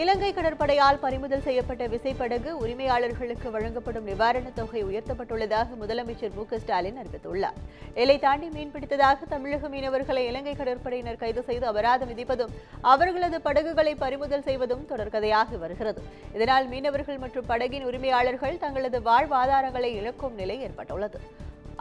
இலங்கை கடற்படையால் பறிமுதல் செய்யப்பட்ட விசைப்படகு உரிமையாளர்களுக்கு வழங்கப்படும் நிவாரணத் தொகை உயர்த்தப்பட்டுள்ளதாக முதலமைச்சர் மு.க.ஸ்டாலின் அறிவித்துள்ளார். எல்லை தாண்டி மீன்பிடித்ததாக தமிழக மீனவர்களை இலங்கை கடற்படையினர் கைது செய்து அபராதம் விதிப்பதும் அவர்களது படகுகளை பறிமுதல் செய்வதும் தொடர்கதையாகி வருகிறது. இதனால் மீனவர்கள் மற்றும் படகின் உரிமையாளர்கள் தங்களது வாழ்வாதாரங்களை இழக்கும் நிலை ஏற்பட்டுள்ளது.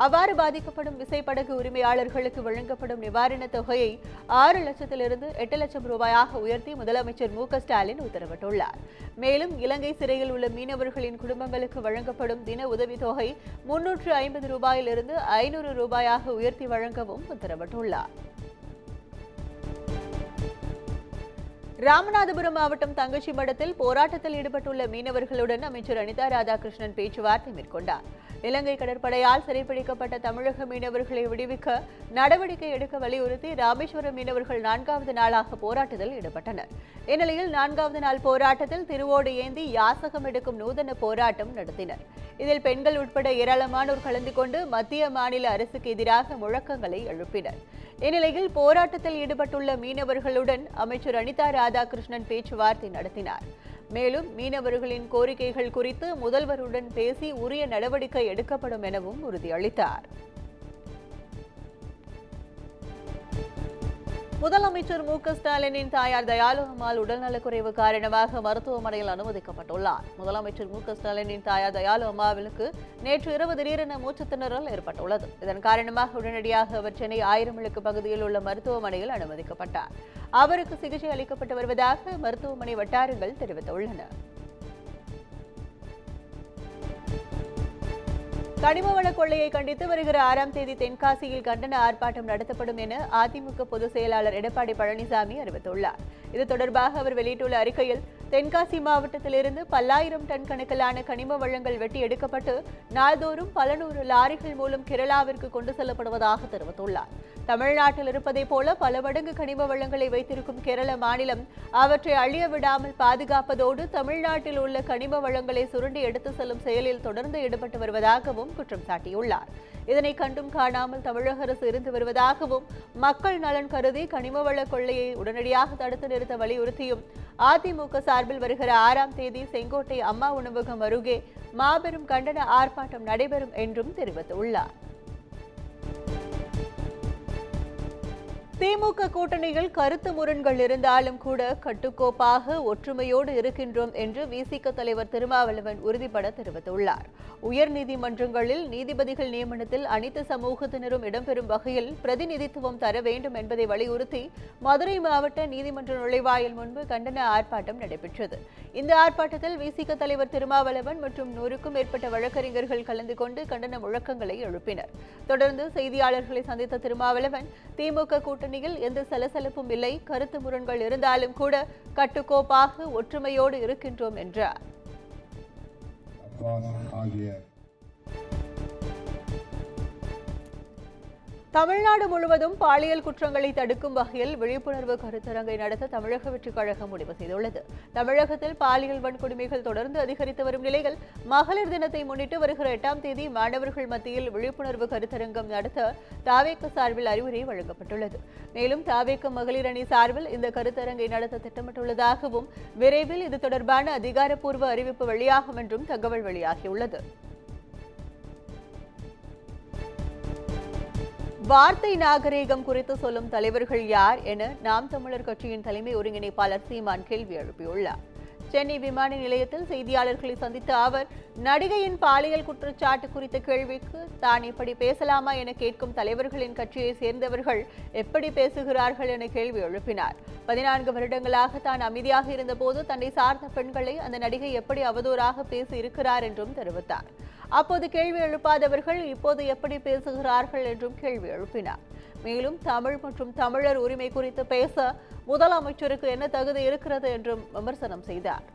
அவ்வாறு பாதிக்கப்படும் விசைப்படகு உரிமையாளர்களுக்கு வழங்கப்படும் நிவாரணத் தொகையை 6 லட்சத்திலிருந்து 8 லட்சம் ரூபாயாக உயர்த்தி முதலமைச்சர் மு.க.ஸ்டாலின் உத்தரவிட்டுள்ளார். மேலும் இலங்கை சிறையில் உள்ள மீனவர்களின் குடும்பங்களுக்கு வழங்கப்படும் தின உதவித் தொகை 350 ரூபாயிலிருந்து 500 ரூபாயாக உயர்த்தி வழங்கவும் உத்தரவிட்டுள்ளார். ராமநாதபுரம் மாவட்டம் தங்கச்சி மடத்தில் போராட்டத்தில் ஈடுபட்டுள்ள மீனவர்களுடன் அமைச்சர் அனிதா ராதாகிருஷ்ணன் பேச்சுவார்த்தை மேற்கொண்டார். இலங்கை கடற்படையால் சிறைப்பிடிக்கப்பட்ட தமிழக மீனவர்களை விடுவிக்க நடவடிக்கை எடுக்க வலியுறுத்தி ராமேஸ்வரம் மீனவர்கள் 4வது நாளாக போராட்டத்தில் ஈடுபட்டனர். இந்நிலையில் 4வது நாள் போராட்டத்தில் திருவோடு ஏந்தி யாசகம் எடுக்கும் நூதன போராட்டம் நடத்தினர். இதில் பெண்கள் உட்பட ஏராளமானோர் கலந்து கொண்டு மத்திய மாநில அரசுக்கு எதிராக முழக்கங்களை எழுப்பினர். இந்நிலையில் போராட்டத்தில் ஈடுபட்டுள்ள மீனவர்களுடன் அமைச்சர் அனிதா ராதாகிருஷ்ணன் பேச்சுவார்த்தை நடத்தினார். மேலும் மீனவர்களின் கோரிக்கைகள் குறித்து முதல்வருடன் பேசி உரிய நடவடிக்கை எடுக்கப்படும் எனவும் உறுதியளித்தார். முதலமைச்சர் மு.க.ஸ்டாலினின் தாயார் தயாளு அம்மாள் உடல்நலக்குறைவு காரணமாக மருத்துவமனையில் அனுமதிக்கப்பட்டுள்ளார். முதலமைச்சர் மு.க.ஸ்டாலினின் தாயார் தயாளு அம்மாவுக்கு நேற்று இரவு திடீரென மூச்சுத்திணறல் ஏற்பட்டுள்ளது. இதன் காரணமாக உடனடியாக அவர் சென்னை 1000 விளக்கு பகுதியில் உள்ள மருத்துவமனையில் அனுமதிக்கப்பட்டார். அவருக்கு சிகிச்சை அளிக்கப்பட்டு வருவதாக மருத்துவமனை வட்டாரங்கள் தெரிவித்துள்ளன. கனிம வள கொள்ளையை கண்டித்து வருகிற 6ஆம் தேதி தென்காசியில் கண்டன ஆர்ப்பாட்டம் நடத்தப்படும் என அதிமுக பொதுச் செயலாளர் எடப்பாடி பழனிசாமி அறிவித்துள்ளார். இது தொடர்பாக அவர் வெளியிட்டுள்ள அறிக்கையில், தென்காசி மாவட்டத்திலிருந்து பல்லாயிரம் டன் கணக்கிலான கனிம வளங்கள் வெட்டி எடுக்கப்பட்டு நாள்தோறும் பல 100 லாரிகள் மூலம் கேரளாவிற்கு கொண்டு செல்லப்படுவதாக தெரிவித்துள்ளார். தமிழ்நாட்டில் இருப்பதை போல பல மடங்கு கனிம வளங்களை வைத்திருக்கும் கேரள மாநிலம் அவற்றை அழிய விடாமல் பாதுகாப்பதோடு தமிழ்நாட்டில் உள்ள கனிம வளங்களை சுருண்டி எடுத்து செல்லும் செயலில் தொடர்ந்து ஈடுபட்டு வருவதாகவும் குற்றம் சாட்டியுள்ளார். இதனை கண்டும் காணாமல் தமிழக அரசு இருந்து வருவதாகவும் மக்கள் நலன் கருதி கனிம வள கொள்ளையை உடனடியாக தடுத்து நிறுத்த வலியுறுத்தியும் அதிமுக சார்பில் வருகிற 6ஆம் தேதி செங்கோட்டை அம்மா உணவகம் அருகே மாபெரும் கண்டன ஆர்ப்பாட்டம் நடைபெறும் என்றும் தெரிவித்துள்ளார். திமுக கூட்டணியில் கருத்து முரண்கள் இருந்தாலும் கூட கட்டுக்கோப்பாக ஒற்றுமையோடு இருக்கின்றோம் என்று விசிக தலைவர் திருமாவளவன் உறுதிபட தெரிவித்துள்ளார். உயர்நீதிமன்றங்களில் நீதிபதிகள் நியமனத்தில் அனைத்து சமூகத்தினரும் இடம்பெறும் வகையில் பிரதிநிதித்துவம் தர வேண்டும் என்பதை வலியுறுத்தி மதுரை மாவட்ட நீதிமன்ற நுழைவாயில் முன்பு கண்டன ஆர்ப்பாட்டம் நடைபெற்றது. இந்த ஆர்ப்பாட்டத்தில் விசிக தலைவர் திருமாவளவன் மற்றும் 100க்கும் மேற்பட்ட வழக்கறிஞர்கள் கலந்து கொண்டு கண்டன முழக்கங்களை எழுப்பினர். தொடர்ந்து செய்தியாளர்களை சந்தித்த திருமாவளவன், திமுக கூட்டணியில் எந்த சலசலப்பும் இல்லை, கருத்து முரண்கள் இருந்தாலும் கூட கட்டுக்கோப்பாக ஒற்றுமையோடு இருக்கின்றோம் என்றார். தமிழ்நாடு முழுவதும் பாலியல் குற்றங்களை தடுக்கும் வகையில் விழிப்புணர்வு கருத்தரங்கை நடத்த தமிழக வெற்றிக் கழகம் முடிவு செய்துள்ளது. தமிழகத்தில் பாலியல் வன்கொடுமைகள் தொடர்ந்து அதிகரித்து வரும் நிலையில் மகளிர் தினத்தை முன்னிட்டு வருகிற 8ஆம் தேதி மாணவர்கள் மத்தியில் விழிப்புணர்வு கருத்தரங்கம் நடத்த தாவேக சார்பில் அறிவுரை வழங்கப்பட்டுள்ளது. மேலும் தாவேக மகளிர் அணி சார்பில் இந்த கருத்தரங்கை நடத்த திட்டமிட்டுள்ளதாகவும் விரைவில் இது தொடர்பான அதிகாரப்பூர்வ அறிவிப்பு வெளியாகும் என்றும் தகவல் வெளியாகியுள்ளது. வார்த்தை நாகரீகம் குறித்து சொல்லும் தலைவர்கள் யார் என நாம் தமிழர் கட்சியின் தலைமை ஒருங்கிணைப்பாளர் சீமான் கேள்வி எழுப்பியுள்ளார். சென்னை விமான நிலையத்தில் செய்தியாளர்களை சந்தித்த அவர், நடிகையின் பாலியல் குற்றச்சாட்டு குறித்த கேள்விக்கு தான் இப்படி பேசலாமா என கேட்கும் தலைவர்களின் கட்சியை சேர்ந்தவர்கள் எப்படி பேசுகிறார்கள் என கேள்வி எழுப்பினார். 14 வருடங்களாக தான் அமைதியாக இருந்தபோது தன்னை சார்ந்த பெண்களை அந்த நடிகை எப்படி அவதூறாக பேசி இருக்கிறார் என்றும் தெரிவித்தார். அப்போது கேள்வி எழுப்பாதவர்கள் இப்போது எப்படி பேசுகிறார்கள் என்றும் கேள்வி எழுப்பினார். மேலும் தமிழ் மற்றும் தமிழர் உரிமை குறித்து பேச முதலமைச்சருக்கு என்ன தகுதி இருக்கிறது என்றும் விமர்சனம் செய்தார்.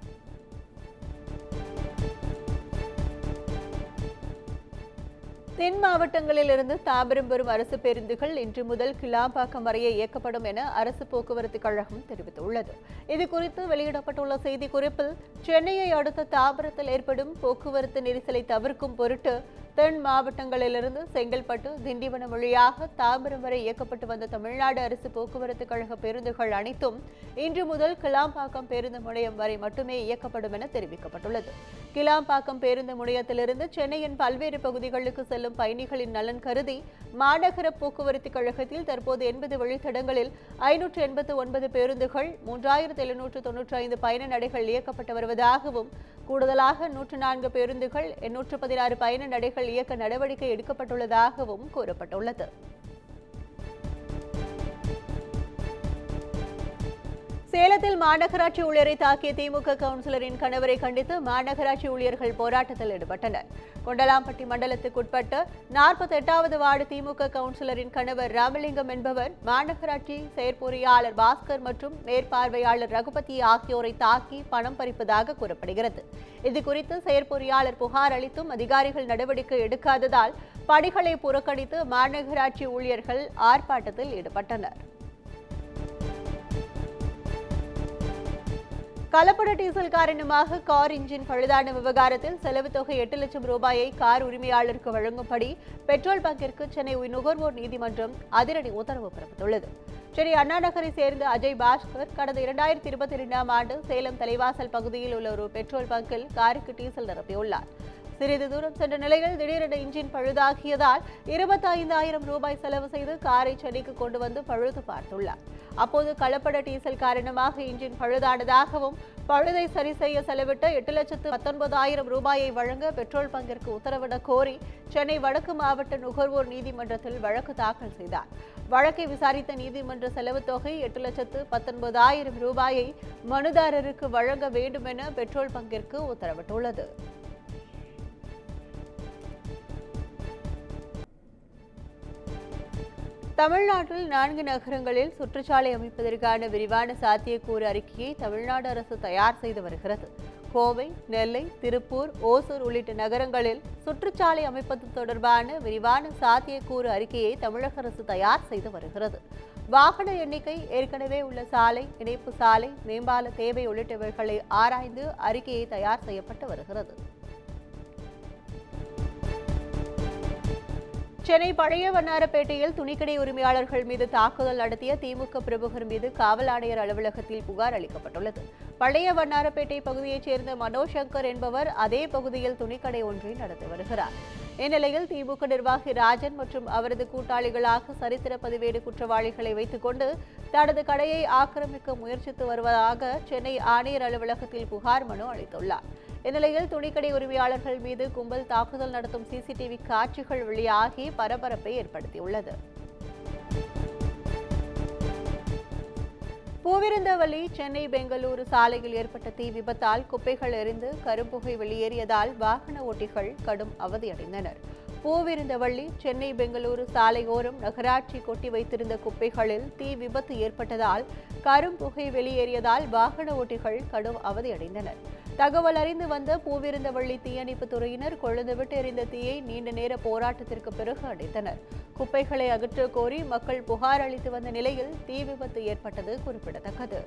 தென் மாவட்டங்களில் இருந்து தாம்பரம் வரும் அரசு பேருந்துகள் இன்று முதல் கிளாம்பாக்கம் வரையே இயக்கப்படும் என அரசு போக்குவரத்து கழகம் தெரிவித்துள்ளது. இதுகுறித்து வெளியிடப்பட்டுள்ள செய்திக்குறிப்பில், சென்னையை அடுத்த தாம்பரத்தில் ஏற்படும் போக்குவரத்து நெரிசலை தவிர்க்கும் பொருட்டு தென் மாவட்டங்களிலிருந்து செங்கல்பட்டு, திண்டிவனம் வழியாக தாம்பரம் வரை இயக்கப்பட்டு வந்த தமிழ்நாடு அரசு போக்குவரத்து கழக பேருந்துகள் அனைத்தும் இன்று முதல் கிளாம்பாக்கம் பேருந்து முனையம் வரை மட்டுமே இயக்கப்படும் என தெரிவிக்கப்பட்டுள்ளது. கிளாம்பாக்கம் பேருந்து முனையத்திலிருந்து சென்னையின் பல்வேறு பகுதிகளுக்கு செல்லும் பயணிகளின் நலன் கருதி மாநகர போக்குவரத்து கழகத்தில் தற்போது 80 வழித்தடங்களில் 589 பேருந்துகள், 3795 பயண நடைகள் இயக்கப்பட்டு வருவதாகவும், கூடுதலாக 104 பேருந்துகள், 816 பயண நடைகள் இயக்க நடவடிக்கை எடுக்கப்பட்டுள்ளதாகவும் கூறப்பட்டுள்ளது. சேலத்தில் மாநகராட்சி ஊழியரை தாக்கிய திமுக கவுன்சிலரின் கணவரை கண்டித்து மாநகராட்சி ஊழியர்கள் போராட்டத்தில் ஈடுபட்டனர். கொண்டலாம்பட்டி மண்டலத்துக்குட்பட்ட 48வது வார்டு திமுக கவுன்சிலரின் கணவர் ராமலிங்கம் என்பவர் மாநகராட்சி செயற்பொறியாளர் பாஸ்கர் மற்றும் மேற்பார்வையாளர் ரகுபதி ஆகியோரை தாக்கி பணம் பறிப்பதாக கூறப்படுகிறது. இதுகுறித்து செயற்பொறியாளர் புகார் அளித்தும் அதிகாரிகள் நடவடிக்கை எடுக்காததால் பணிகளை புறக்கணித்து மாநகராட்சி ஊழியர்கள் ஆர்ப்பாட்டத்தில் ஈடுபட்டனர். கலப்பட டீசல் காரணமாக கார் இன்ஜின் பழுதான விவகாரத்தில் செலவு தொகை 8 லட்சம் ரூபாயை கார் உரிமையாளருக்கு வழங்கும்படி பெட்ரோல் பங்கிற்கு சென்னை நுகர்வோர் நீதிமன்றம் அதிரடி உத்தரவு பிறப்பித்துள்ளது. சென்னை அண்ணா நகரை சேர்ந்த அஜய் பாஸ்கர் கடந்த 2022ஆம் ஆண்டு சேலம் தலைவாசல் பகுதியில் உள்ள ஒரு பெட்ரோல் பங்கில் காருக்கு டீசல் நிரப்பியுள்ளார். சிறிது தூரம் சென்ற நிலையில் திடீரென இன்ஜின் பழுதாகியதால் 25,000 ரூபாய் செலவு செய்து காரை சென்னைக்கு கொண்டு வந்து பழுது பார்த்துள்ளார். அப்போது கலப்பட டீசல் காரணமாக இன்ஜின் பழுதானதாகவும், பழுதை சரி செய்ய செலவிட்ட 8,19,000 ரூபாயை வழங்க பெட்ரோல் பங்கிற்கு உத்தரவிடக் கோரி சென்னை வடக்கு மாவட்ட நுகர்வோர் நீதிமன்றத்தில் வழக்கு தாக்கல் செய்தார். வழக்கை விசாரித்த நீதிமன்ற செலவு தொகை 8,19,000 ரூபாயை மனுதாரருக்கு வழங்க வேண்டும் என பெட்ரோல் பங்கிற்கு உத்தரவிட்டுள்ளது. தமிழ்நாட்டில் 4 நகரங்களில் சுற்றுச்சாலை அமைப்பதற்கான விரிவான சாத்தியக்கூறு அறிக்கையை தமிழ்நாடு அரசு தயார் செய்து வருகிறது. கோவை, நெல்லை, திருப்பூர், ஓசூர் உள்ளிட்ட நகரங்களில் சுற்றுச்சாலை அமைப்பது தொடர்பான விரிவான சாத்தியக்கூறு அறிக்கையை தமிழக அரசு தயார் செய்து வருகிறது. வாகன எண்ணிக்கை, ஏற்கனவே உள்ள சாலை, இணைப்பு சாலை, மேம்பால தேவை உள்ளிட்டவைகளை ஆராய்ந்து அறிக்கையை தயார் செய்யப்பட்டு வருகிறது. சென்னை பழைய வண்ணாரப்பேட்டையில் துணிக்கடை உரிமையாளர்கள் மீது தாக்குதல் நடத்திய திமுக பிரமுகர் மீது காவல் ஆணையர் அலுவலகத்தில் புகார் அளிக்கப்பட்டுள்ளது. பழைய வண்ணாரப்பேட்டை பகுதியைச் சேர்ந்த மனோஜ் சங்கர் என்பவர் அதே பகுதியில் துணிக்கடை ஒன்றை நடத்தி வருகிறார். இந்நிலையில் திமுக நிர்வாகி ராஜன் மற்றும் அவரது கூட்டாளிகளாக சரித்திர பதிவேடு குற்றவாளிகளை வைத்துக் கொண்டு தனது கடையை ஆக்கிரமிக்க முயற்சித்து வருவதாக சென்னை ஆணையர் அலுவலகத்தில் புகார் மனு அளித்துள்ளார். இந்நிலையில் துணிக்கடை உரிமையாளர்கள் மீது கும்பல் தாக்குதல் நடத்தும் சிசிடிவி காட்சிகள் வெளியாகி பரபரப்பை ஏற்படுத்தியுள்ளது. பூவிருந்தவல்லி சென்னை பெங்களூரு சாலையில் ஏற்பட்ட தீ விபத்தால் குப்பைகள் எரிந்து கரும்புகை வெளியேறியதால் வாகன ஓட்டிகள் கடும் அவதியடைந்தனர். பூவிருந்தவல்லி சென்னை பெங்களூரு சாலையோரம் நகராட்சி கொட்டி வைத்திருந்த குப்பைகளில் தீ விபத்து ஏற்பட்டதால் கரும்புகை வெளியேறியதால் வாகன ஓட்டிகள் கடும் அவதியடைந்தனர். தகவல் அறிந்து வந்த பூவிருந்தவல்லி தீயணைப்பு துறையினர் கொழுந்துவிட்டு எரிந்த தீயை நீண்ட நேர போராட்டத்திற்கு பிறகு அடைத்தனர். குப்பைகளை அகற்ற கோரி மக்கள் புகார் அளித்து வந்த நிலையில் தீ விபத்து ஏற்பட்டது குறிப்பிடத்தக்கது.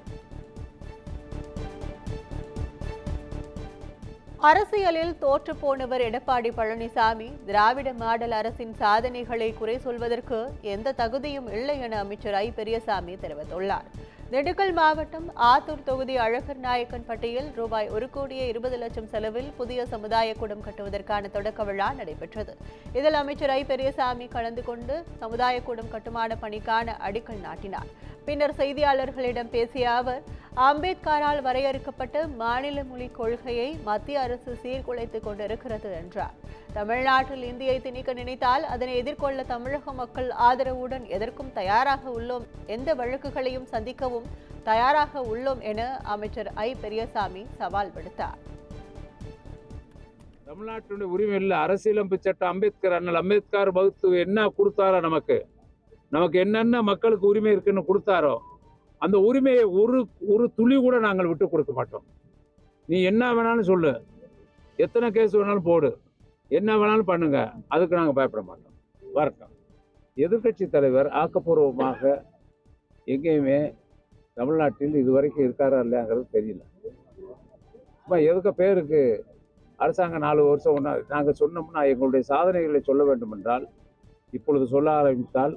அரசியலில் தோற்றுப்போனவர் எடப்பாடி பழனிசாமி திராவிட மாடல் அரசின் சாதனைகளை குறை சொல்வதற்கு எந்த தகுதியும் இல்லை என அமைச்சர் ஐ. பெரியசாமி தெரிவித்துள்ளார். திண்டுக்கல் மாவட்டம் ஆத்தூர் தொகுதி அழகர் நாயக்கன் பட்டியில் ரூபாய் 1,20,00,000 செலவில் புதிய சமுதாய கூடம் கட்டுவதற்கான தொடக்க விழா நடைபெற்றது. இதில் அமைச்சர் ஐ. பெரியசாமி கலந்து கொண்டு சமுதாய கூடம் கட்டுமான பணிக்கான அடிக்கல் நாட்டினார். பின்னர் செய்தியாளர்களிடம் பேசிய அவர், அம்பேத்கரால் வரையறுக்கப்பட்ட மாநில மொழி கொள்கையை மத்திய அரசு சீர்குலைத்துக் கொண்டிருக்கிறது என்றார். தமிழ்நாட்டில் இந்தியை திணிக்க நினைத்தால் அதனை எதிர்கொள்ள தமிழக மக்கள் ஆதரவுடன் எதற்கும் தயாராக உள்ளோம், எந்த வழக்குகளையும் சந்திக்கவும் தயாராக உள்ளோம் என அமைச்சர் ஐ. பெரியசாமி சவால் விடுத்தார். தமிழ்நாட்டுடைய உரிமை இல்லை. அரசியலமைப்பு சட்டம் அம்பேத்கர் அண்ணல் அம்பேத்கர் வகுத்து என்ன கொடுத்தாரோ, நமக்கு என்னென்ன மக்களுக்கு உரிமை இருக்குன்னு கொடுத்தாரோ அந்த உரிமையை ஒரு துளி கூட நாங்கள் விட்டு கொடுக்க மாட்டோம். நீ என்ன வேணாலும் சொல்லு, எத்தனை கேஸ் வேணாலும் போடு, என்ன வேணாலும் பண்ணுங்க, அதுக்கு நாங்கள் பயப்பட மாட்டோம். வரட்டும். எதிர்கட்சி தலைவர் ஆக்கப்பூர்வமாக எங்கேயுமே தமிழ்நாட்டில் இதுவரைக்கும் இருக்காரா இல்லையாங்கிறது தெரியல. எதுக்க பேருக்கு அரசாங்கம் 4 வருஷம் ஒன்றா நாங்கள் சொன்னோம்னா எங்களுடைய சாதனைகளை சொல்ல வேண்டும் என்றால் இப்பொழுது சொல்ல ஆரம்பித்தால்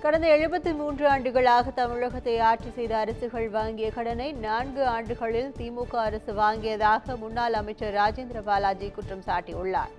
கடந்த 73 ஆண்டுகளாக தமிழகத்தை ஆட்சி செய்த அரசுகள் வாங்கிய கடனை 4 ஆண்டுகளில் திமுக அரசு வாங்கியதாக முன்னாள் அமைச்சர் ராஜேந்திர பாலாஜி குற்றம் சாட்டியுள்ளார்.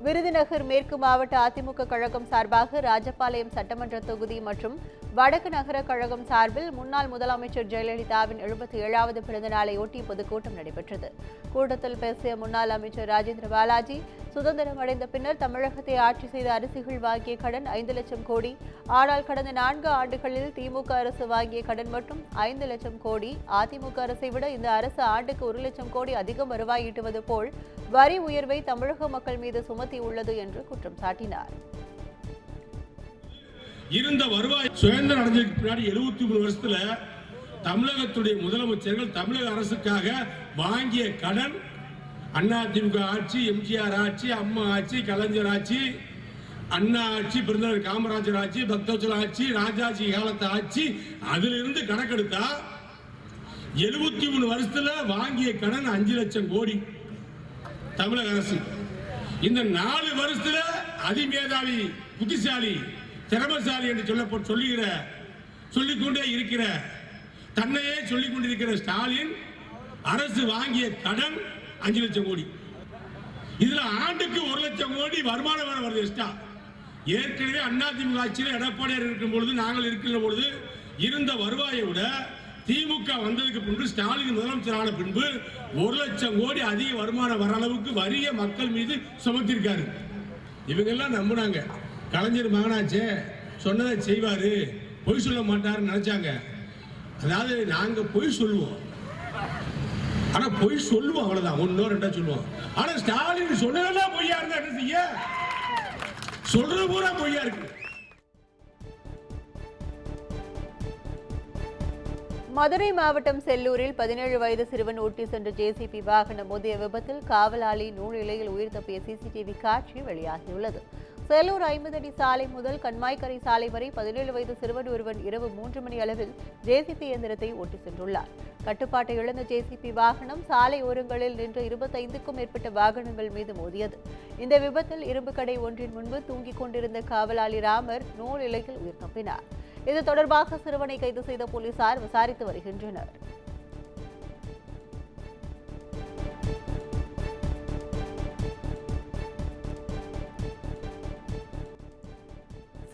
விருதுநகர் மேற்கு மாவட்ட அதிமுக கழகம் சார்பாக ராஜபாளையம் சட்டமன்ற தொகுதி மற்றும் வடக்கு நகர கழகம் சார்பில் முன்னாள் முதலமைச்சர் ஜெயலலிதாவின் 77வது பிறந்த நாளையொட்டி பொதுக்கூட்டம் நடைபெற்றது. கூட்டத்தில் பேசிய முன்னாள் அமைச்சர் ராஜேந்திர பாலாஜி, சுதந்திரம் அடைந்த பின்னர் தமிழகத்தை ஆட்சி செய்த அரசுகள் வாங்கிய கடன் 5 லட்சம் கோடி. ஆனால் கடந்த 4 ஆண்டுகளில் திமுக அரசு வாங்கிய கடன் மட்டும் 5 லட்சம் கோடி. அதிமுக அரசை விட இந்த அரசு ஆண்டுக்கு 1 லட்சம் கோடி அதிகம் வருவாய் ஈட்டுவது போல் வரி உயர்வை தமிழக மக்கள் மீது சுமத்தியுள்ளது என்று குற்றம் சாட்டினார். இருந்த வருவாய் சுதந்திரம் அடைஞ்சதுக்கு பின்னாடி 73 வருஷத்துல தமிழகத்துடைய முதலமைச்சர்கள் தமிழக அரசுக்காக வாங்கிய கடன் அதிமுக ஆட்சி, எம்ஜிஆர் ஆட்சி, அம்மா ஆட்சி, கலைஞர் ஆட்சி, அண்ணா ஆட்சி, பெருந்தலைவர் காமராஜர் ஆட்சி, பக்தவச்சல ஆட்சி, ராஜாஜி காலத்து ஆட்சி, அதிலிருந்து கணக்கெடுத்தா 73 வருஷத்துல வாங்கிய கடன் 5 லட்சம் கோடி தமிழக அரசு. இந்த 4 வருஷத்துல அதிமேதாவி, புத்திசாலி, திறமசாலி என்று சொல்லிக்கொண்டே இருக்கிற தன்னையே சொல்லிக் கொண்டிருக்கிற ஸ்டாலின் அரசு வாங்கிய கடன் 5 லட்சம் கோடி. இதுல ஆண்டுக்கு 1 லட்சம் கோடி வருமானம் வர வருது எக்ஸ்ட்ரா. ஏற்கனவே அதிமுக ஆட்சியில் எடப்பாடியார் இருக்கும் பொழுது, நாங்கள் இருக்கிற பொழுது இருந்த வருவாயை விட திமுக வந்ததுக்கு பின்பு, ஸ்டாலின் முதலமைச்சர் ஆன பின்பு 1 லட்சம் கோடி அதிக வருமானம் வர அளவுக்கு வரிய மக்கள் மீது சுமத்திருக்காரு. இவங்க எல்லாம் நம்பினாங்க. கலைஞர் மகனாச்சே, சொன்னதை செய்வாரு, பொய் சொல்ல மாட்டாருன்னு நினைச்சாங்க. அதாவது நாங்க பொய் சொல்லுவோம், ஆனா பொய் சொல்லுவோம், அவ்வளவுதான். 1 2 சொல்லுவோம். ஆனா ஸ்டாலின் சொன்னதெல்லாம் பொய்யா இருந்தா என்ன செய்ய? சொல்றது பூரா பொய்யா இருக்கு. மதுரை மாவட்டம் செல்லூரில் 17 வயது சிறுவன் ஓட்டி சென்ற ஜேசிபி வாகனம் மோதிய விபத்தில் காவலாளி நூலிலையில் உயிர் தப்பிய சிசிடிவி காட்சி வெளியாகியுள்ளது. செல்லூர் 50 அடி சாலை முதல் கண்மாய்க்கரை சாலை வரை 17 வயது சிறுவன் ஒருவன் இரவு 3 மணி அளவில் ஜேசிபி இயந்திரத்தை ஓட்டி சென்றுள்ளார். கட்டுப்பாட்டை இழந்த ஜேசிபி வாகனம் சாலை ஓரங்களில் நின்ற 25க்கும் மேற்பட்ட வாகனங்கள் மீது மோதியது. இந்த விபத்தில் இரும்பு கடை ஒன்றின் முன்பு தூங்கிக் கொண்டிருந்த காவலாளி ராமர் நூல் இலையில் உயிர் தப்பினார். இது தொடர்பாக சிறுவனை கைது செய்த போலீசார் விசாரித்து வருகின்றனர்.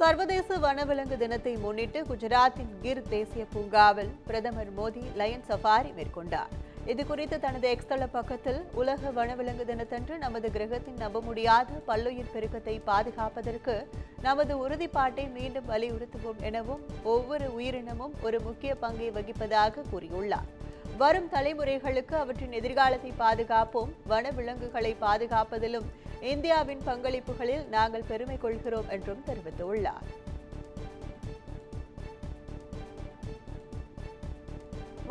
சர்வதேச வனவிலங்கு தினத்தை முன்னிட்டு குஜராத்தின் கிர் தேசிய பூங்காவில் பிரதமர் மோடி லயன் சஃபாரி மேற்கொண்டார். இதுகுறித்து தனது எக்ஸ்தள பக்கத்தில், உலக வனவிலங்கு தினத்தன்று நமது கிரகத்தின் நம்ப முடியாத பல்லுயிர் பெருக்கத்தை பாதுகாப்பதற்கு நமது உறுதிப்பாட்டை மீண்டும் வலியுறுத்துவோம் எனவும் ஒவ்வொரு உயிரினமும் ஒரு முக்கிய பங்கை வகிப்பதாக கூறியுள்ளார். வரும் தலைமுறைகளுக்கு அவற்றின் எதிர்காலத்தை பாதுகாப்போம். வனவிலங்குகளை பாதுகாப்பதிலும் இந்தியாவின் பங்களிப்புகளில் நாங்கள் பெருமை கொள்கிறோம் என்றும் தெரிவித்துள்ளார்.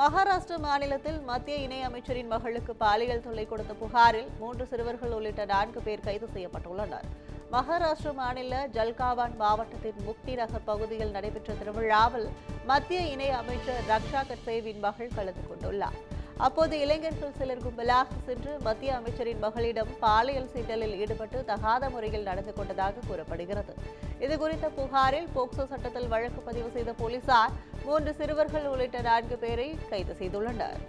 மகாராஷ்டிர மாநிலத்தில் மத்திய இணை அமைச்சரின் மகளுக்கு பாலியல் தொல்லை கொடுத்த புகாரில் 3 சிறுவர்கள் உள்ளிட்ட 4 பேர் கைது செய்யப்பட்டுள்ளனர். மகாராஷ்டிர மாநில ஜல்காவான் மாவட்டத்தின் முக்தி நகர் பகுதியில் நடைபெற்ற திருவிழாவில் மத்திய இணை அமைச்சர் ரக்ஷா கட்சேவின் மகள் கலந்து கொண்டுள்ளார். அப்போது இளைஞர்கள் சிலர் கும்பலாக சென்று மத்திய அமைச்சரின் மகளிடம் பாலியல் சீண்டலில் ஈடுபட்டு தகாத முறையில் நடந்து கொண்டதாக கூறப்படுகிறது. இதுகுறித்த புகாரில் போக்சோ சட்டத்தில் வழக்கு பதிவு செய்த போலீசார் 3 சிறுவர்கள் உள்ளிட்ட 4 பேரை கைது செய்துள்ளனர்.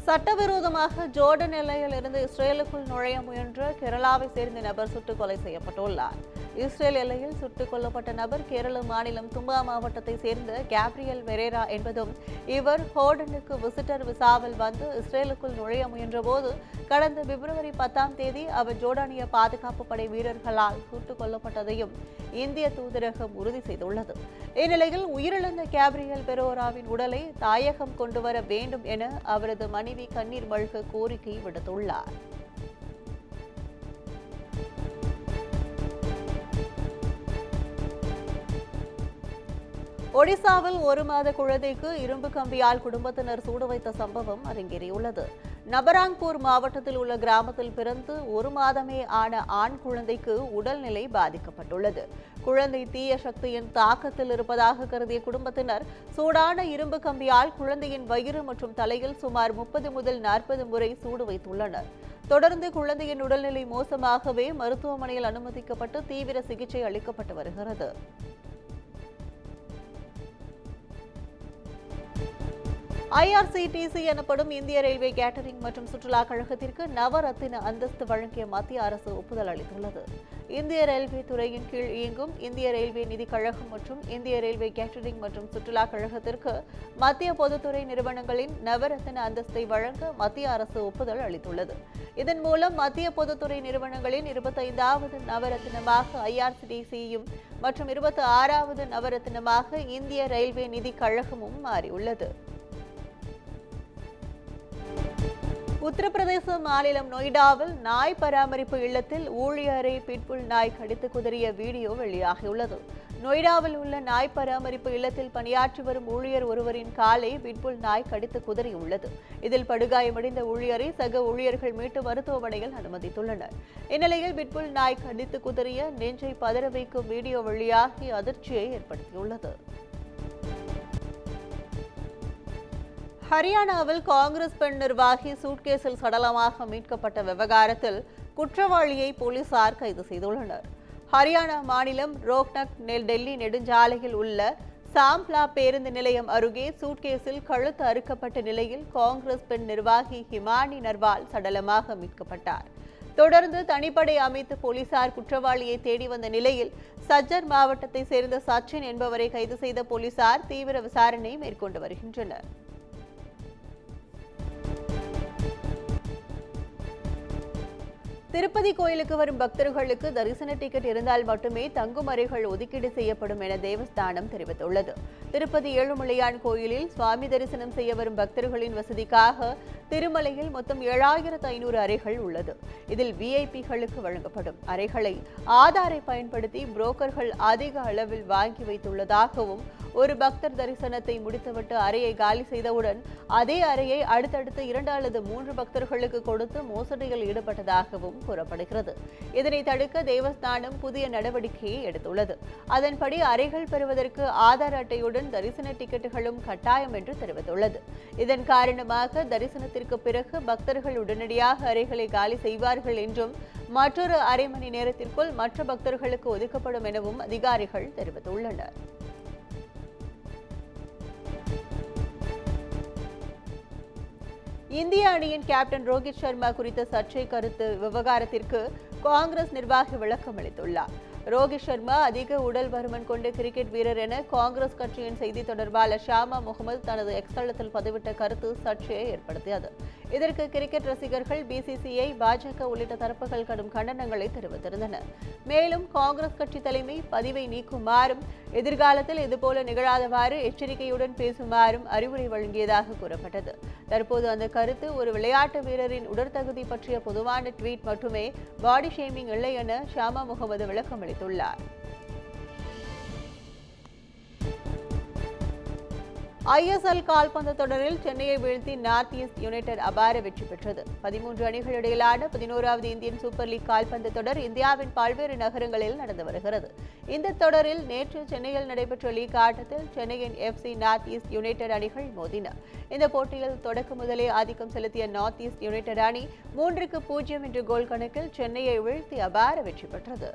சட்டவிரோதமாக ஜோர்டன் எல்லையில் இருந்து இஸ்ரேலுக்குள் நுழைய முயன்ற கேரளாவை சேர்ந்த நபர் சுட்டுக் கொலை செய்யப்பட்டுள்ளார். இஸ்ரேல் எல்லையில் சுட்டுக் கொல்லப்பட்ட நபர் கேரள மாநிலம் தும்பா மாவட்டத்தை சேர்ந்த கேப்ரியல் வெரேரா என்பதும், இவர் ஹோர்டனுக்கு விசிட்டர் விசாவில் வந்து இஸ்ரேலுக்குள் நுழைய முயன்றபோது கடந்த பிப்ரவரி 10ஆம் தேதி அவர் ஜோர்டானிய பாதுகாப்பு படை வீரர்களால் சுட்டுக் கொல்லப்பட்டதையும் இந்திய தூதரகம் உறுதி செய்துள்ளது. இந்நிலையில் உயிரிழந்த கேப்ரியல் பெரோராவின் உடலை தாயகம் கொண்டுவர வேண்டும் என அவரது மனைவி கண்ணீர் மல்க கோரிக்கை விடுத்துள்ளார். ஒடிசாவில் 1 மாத குழந்தைக்கு இரும்பு கம்பியால் குடும்பத்தினர் சூடு வைத்த சம்பவம் அரங்கேறியுள்ளது. நபராங்பூர் மாவட்டத்தில் உள்ள கிராமத்தில் பிறந்து 1 மாதமே ஆன ஆண் குழந்தைக்கு உடல்நிலை பாதிக்கப்பட்டுள்ளது. குழந்தை தீய சக்தியின் தாக்கத்தில் இருப்பதாக கருதிய குடும்பத்தினர் சூடான இரும்பு கம்பியால் குழந்தையின் வயிறு மற்றும் தலையில் சுமார் 30 முதல் 40 முறை சூடு வைத்துள்ளனர். தொடர்ந்து குழந்தையின் உடல்நிலை மோசமாகவே மருத்துவமனையில் அனுமதிக்கப்பட்டு தீவிர சிகிச்சை அளிக்கப்பட்டு வருகிறது. IRCTC எனப்படும் இந்திய ரயில்வே கேட்டரிங் மற்றும் சுற்றுலா கழகத்திற்கு நவரத்தின அந்தஸ்து வழங்கிய மத்திய அரசு ஒப்புதல் அளித்துள்ளது. இந்திய ரயில்வே துறையின் கீழ் இயங்கும் இந்திய ரயில்வே நிதி கழகம் மற்றும் இந்திய ரயில்வே கேட்டரிங் மற்றும் சுற்றுலா கழகத்திற்கு மத்திய பொதுத்துறை நிறுவனங்களின் நவரத்தின அந்தஸ்தை வழங்க மத்திய அரசு ஒப்புதல் அளித்துள்ளது. இதன் மூலம் மத்திய பொதுத்துறை நிறுவனங்களின் 25வது நவரத்தினமாக IRCTCயும் மற்றும் 26வது நவரத்தினமாக இந்திய ரயில்வே நிதி கழகமும் மாறியுள்ளது. உத்தரப்பிரதேச மாநிலம் நொய்டாவில் நாய் பராமரிப்பு இல்லத்தில் ஊழியரை பிட்புல் நாய் கடித்து குதறிய வீடியோ வெளியாகியுள்ளது. நொய்டாவில் உள்ள நாய் பராமரிப்பு இல்லத்தில் பணியாற்றி வரும் ஊழியர் ஒருவரின் காலை பிட்புல் நாய் கடித்து குதறியுள்ளது. இதில் படுகாயமடைந்த ஊழியரை சக ஊழியர்கள் மீட்டு மருத்துவமனையில் அனுமதித்துள்ளனர். இந்நிலையில் பிட்புல் நாய் கடித்து குதறிய நெஞ்சை பதற வைக்கும் வீடியோ வெளியாகி அதிர்ச்சியை ஏற்படுத்தியுள்ளது. ஹரியானாவில் காங்கிரஸ் பெண் நிர்வாகி சூட்கேஸில் சடலமாக மீட்கப்பட்ட விவகாரத்தில் குற்றவாளியை போலீசார் கைது செய்துள்ளனர். ஹரியானா மாநிலம் ரோஹ்டக் டெல்லி நெடுஞ்சாலையில் உள்ள சாம்ப்லா பேருந்து நிலையம் அருகே சூட்கேஸில் கழுத்து அறுக்கப்பட்ட நிலையில் காங்கிரஸ் பெண் நிர்வாகி ஹிமானி நர்வால் சடலமாக மீட்கப்பட்டார். தொடர்ந்து தனிப்படை அமைத்து போலீசார் குற்றவாளியை தேடி வந்த நிலையில் சஜ்ஜர் மாவட்டத்தை சேர்ந்த சச்சின் என்பவரை கைது செய்த போலீசார் தீவிர விசாரணை மேற்கொண்டு வருகின்றனர். திருப்பதி கோயிலுக்கு வரும் பக்தர்களுக்கு தரிசன டிக்கெட் இருந்தால் மட்டுமே தங்கும் அறைகள் ஒதுக்கீடு செய்யப்படும் என தேவஸ்தானம் தெரிவித்துள்ளது. திருப்பதி ஏழுமலையான் கோயிலில் சுவாமி தரிசனம் செய்ய வரும் பக்தர்களின் வசதிக்காக திருமலையில் மொத்தம் 7500 அறைகள் உள்ளது. இதில் விஐபிகளுக்கு வழங்கப்படும் அறைகளை ஆதாரை பயன்படுத்தி புரோக்கர்கள் அதிக அளவில் வாங்கி வைத்துள்ளதாகவும், ஒரு பக்தர் தரிசனத்தை முடித்துவிட்டு அறையை காலி செய்தவுடன் அதே அறையை அடுத்தடுத்து 2 அல்லது 3 பக்தர்களுக்கு கொடுத்து மோசடியில் ஈடுபட்டதாகவும் கூறப்படுகிறது. இதனை தடுக்க தேவஸ்தானம் புதிய நடவடிக்கையை எடுத்துள்ளது. அதன்படி அறைகள் பெறுவதற்கு ஆதார் அட்டையுடன் தரிசன டிக்கெட்டுகளும் கட்டாயம் என்று தெரிவித்துள்ளது. இதன் காரணமாக தரிசனத்திற்கு பிறகு பக்தர்கள் உடனடியாக அறைகளை காலி செய்வார்கள் என்றும் மற்றொரு அரை மணி நேரத்திற்குள் மற்ற பக்தர்களுக்கு ஒதுக்கப்படும் எனவும் அதிகாரிகள் தெரிவித்துள்ளனர். இந்திய அணியின் கேப்டன் ரோஹித் சர்மா குறித்த சர்ச்சை கருத்து விவகாரத்திற்கு காங்கிரஸ் நிர்வாகி விளக்கம் அளித்துள்ளார். ரோஹித் சர்மா அதிக உடல் பருமன் கொண்ட கிரிக்கெட் வீரர் என காங்கிரஸ் கட்சியின் செய்தி தொடர்பாளர் ஷாமா முகமது தனது எக்ஸ் தளத்தில் பதிவிட்ட கருத்து சர்ச்சையை ஏற்படுத்தியது. இதற்கு கிரிக்கெட் ரசிகர்கள், BCCI, பாஜக உள்ளிட்ட தரப்புகள் கடும் கண்டனங்களை தெரிவித்திருந்தனர். மேலும் காங்கிரஸ் கட்சி தலைமை பதிவை நீக்குமாறும், எதிர்காலத்தில் இதுபோல நிகழாதவாறு எச்சரிக்கையுடன் பேசுமாறும் அறிவுரை வழங்கியதாக கூறப்பட்டது. தற்போது அந்த கருத்து ஒரு விளையாட்டு வீரரின் உடற்தகுதி பற்றிய பொதுவான ட்வீட் மட்டுமே, பாடி ஷேமிங் இல்லை என ஷாமா முகமது விளக்கம் அளித்துள்ளார். ISL கால்பந்து தொடரில் சென்னையை வீழ்த்தி நார்த் ஈஸ்ட் யுனைடெட் அபார வெற்றி பெற்றது. 13 அணிகள் இடையிலான 11வது இந்தியன் சூப்பர் லீக் கால்பந்து தொடர் இந்தியாவின் பல்வேறு நகரங்களில் நடந்து வருகிறது. இந்த தொடரில் நேற்று சென்னையில் நடைபெற்ற லீக் ஆட்டத்தில் சென்னையின் FC நார்த் ஈஸ்ட் யுனைடெட் அணிகள் மோதின. இந்த போட்டியில் தொடக்க முதலே ஆதிக்கம் செலுத்திய நார்த் ஈஸ்ட் யுனைடெட் அணி 3-0 என்ற கோல் கணக்கில் சென்னையை வீழ்த்தி அபார வெற்றி பெற்றது.